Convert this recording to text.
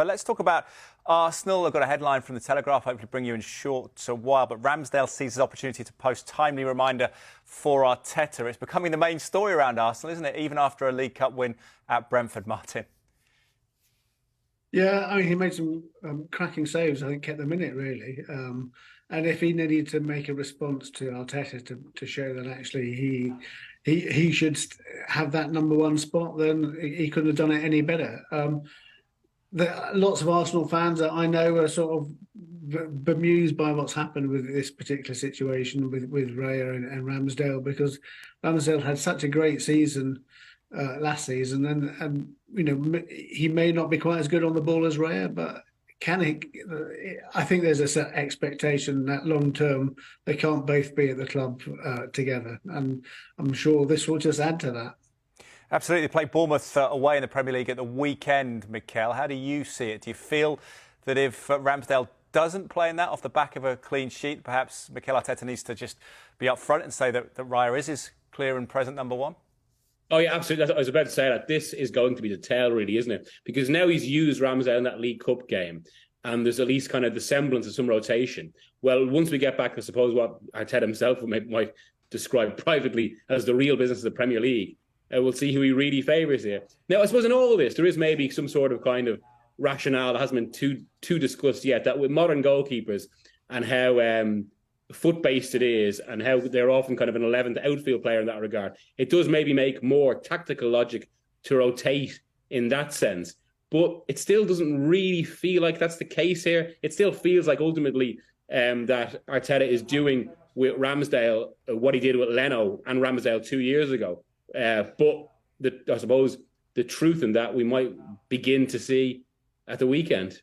Let's talk about Arsenal. I've got a headline from the Telegraph, hopefully bring you in short a while. But Ramsdale seizes opportunity to post timely reminder for Arteta. It's becoming the main story around Arsenal, isn't it? Even after a League Cup win at Brentford, Martin. Yeah, I mean, he made some cracking saves. I think kept them in it really. And if he needed to make a response to Arteta to show that actually he should have that number one spot, then he couldn't have done it any better. Lots of Arsenal fans that I know are sort of bemused by what's happened with this particular situation with Raya and Ramsdale, because Ramsdale had such a great season last season, and you know, he may not be quite as good on the ball as Raya, but can he? I think there's a set expectation that long term they can't both be at the club together, and I'm sure this will just add to that. Absolutely. They play Bournemouth away in the Premier League at the weekend, Mikel. How do you see it? Do you feel that if Ramsdale doesn't play in that off the back of a clean sheet, perhaps Mikel Arteta needs to just be up front and say that Raya is his clear and present number one? Oh, yeah, absolutely. I was about to say that. This is going to be the tale, really, isn't it? Because now he's used Ramsdale in that League Cup game, and there's at least kind of the semblance of some rotation. Well, once we get back, I suppose, what Arteta himself might describe privately as the real business of the Premier League, we'll see who he really favours here. Now, I suppose in all this, there is maybe some sort of kind of rationale that hasn't been too discussed yet, that with modern goalkeepers and how foot-based it is and how they're often kind of an 11th outfield player in that regard, it does maybe make more tactical logic to rotate in that sense. But it still doesn't really feel like that's the case here. It still feels like ultimately that Arteta is doing with Ramsdale what he did with Leno and Ramsdale 2 years ago. But I suppose the truth in that we might begin to see at the weekend.